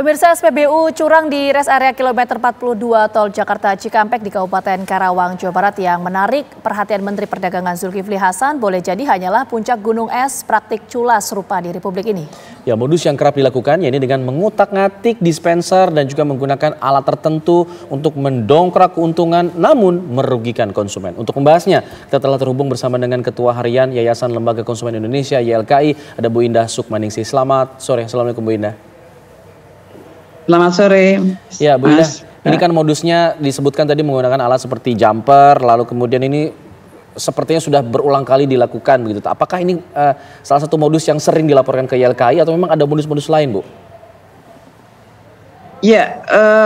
Pemirsa, SPBU curang di res area kilometer 42 Tol Jakarta Cikampek di Kabupaten Karawang, Jawa Barat yang menarik perhatian Menteri Perdagangan Zulkifli Hasan boleh jadi hanyalah puncak gunung es praktik culas serupa di Republik ini. Ya, modus yang kerap dilakukan yakni dengan mengutak-ngatik dispenser dan juga menggunakan alat tertentu untuk mendongkrak keuntungan namun merugikan konsumen. Untuk membahasnya, kita telah terhubung bersama dengan Ketua Harian Yayasan Lembaga Konsumen Indonesia YLKI, ada Bu Indah Sukmaningsih. Selamat sore, Assalamualaikum Bu Indah. Selamat sore. Ya, Bu Indah, ini kan modusnya disebutkan tadi menggunakan alat seperti jumper, lalu kemudian ini sepertinya sudah berulang kali dilakukan begitu. Apakah ini salah satu modus yang sering dilaporkan ke YLKI atau memang ada modus-modus lain, Bu? Ya,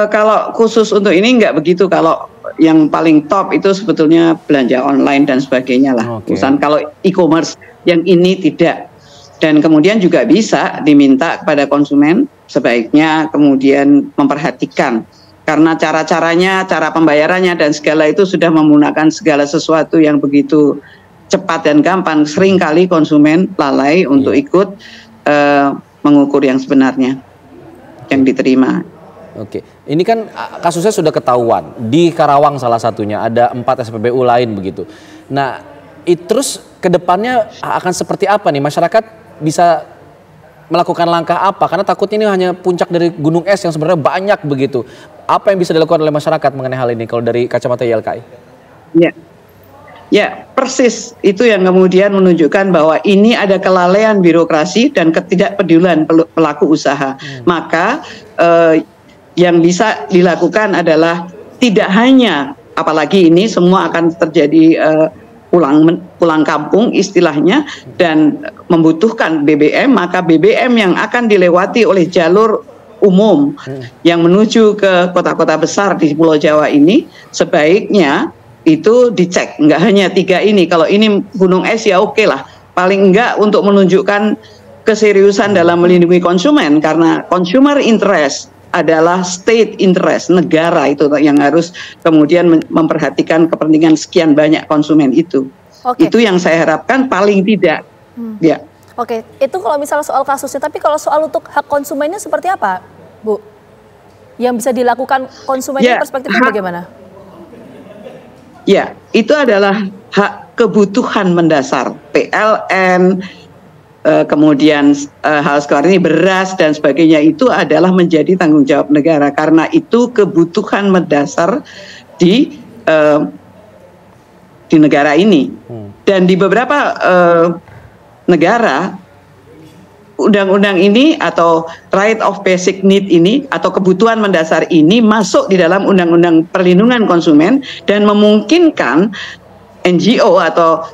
kalau khusus untuk ini nggak begitu. Kalau yang paling top itu sebetulnya belanja online dan sebagainya lah. Urusan kalau e-commerce, yang ini tidak. Dan kemudian juga bisa diminta kepada konsumen sebaiknya kemudian memperhatikan. Karena cara-caranya, cara pembayarannya dan segala itu sudah menggunakan segala sesuatu yang begitu cepat dan gampang. Seringkali konsumen lalai untuk ikut mengukur yang sebenarnya yang diterima. Oke, ini kan kasusnya sudah ketahuan. Di Karawang salah satunya, ada 4 SPBU lain begitu. Nah, terus ke depannya akan seperti apa nih? Masyarakat bisa melakukan langkah apa? Karena takutnya ini hanya puncak dari gunung es yang sebenarnya banyak begitu. Apa yang bisa dilakukan oleh masyarakat mengenai hal ini kalau dari kacamata YLKI? Ya, persis itu yang kemudian menunjukkan bahwa ini ada kelalaian birokrasi dan ketidakpedulian pelaku usaha. Maka yang bisa dilakukan adalah tidak hanya, apalagi ini semua akan terjadi pulang kampung istilahnya dan membutuhkan BBM, maka BBM yang akan dilewati oleh jalur umum yang menuju ke kota-kota besar di Pulau Jawa ini sebaiknya itu dicek, nggak hanya 3 ini. Kalau ini gunung es ya oke lah, paling enggak untuk menunjukkan keseriusan dalam melindungi konsumen, karena consumer interest adalah state interest, negara itu yang harus kemudian memperhatikan kepentingan sekian banyak konsumen itu. Itu yang saya harapkan paling tidak. Ya. Oke, itu kalau misalnya soal kasusnya, tapi kalau soal untuk hak konsumennya seperti apa, Bu? Yang bisa dilakukan konsumennya perspektifnya bagaimana? Ya, itu adalah hak kebutuhan mendasar, PLN, kemudian hal sekarang ini beras dan sebagainya itu adalah menjadi tanggung jawab negara karena itu kebutuhan mendasar di negara ini. Dan di beberapa negara undang-undang ini atau right of basic need ini atau kebutuhan mendasar ini masuk di dalam undang-undang perlindungan konsumen dan memungkinkan NGO atau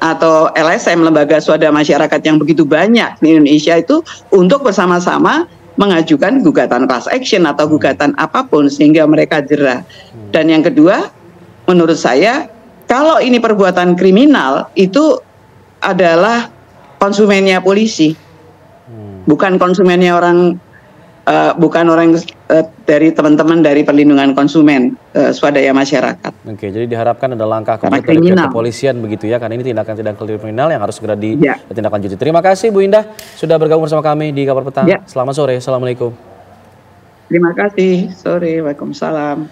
atau LSM, lembaga swadaya masyarakat yang begitu banyak di Indonesia itu untuk bersama-sama mengajukan gugatan class action atau gugatan apapun sehingga mereka jera. Dan yang kedua, menurut saya kalau ini perbuatan kriminal itu adalah konsumennya polisi, bukan konsumennya orang, bukan orang dari teman-teman dari perlindungan konsumen swadaya masyarakat. Oke, jadi diharapkan ada langkah konkret dari pihak kepolisian begitu ya, karena ini tindakan kriminal yang harus segera ditindaklanjuti. Terima kasih Bu Indah sudah bergabung bersama kami di Kabar Petang. Selamat sore, Assalamualaikum. Terima kasih, sore, Waalaikumsalam.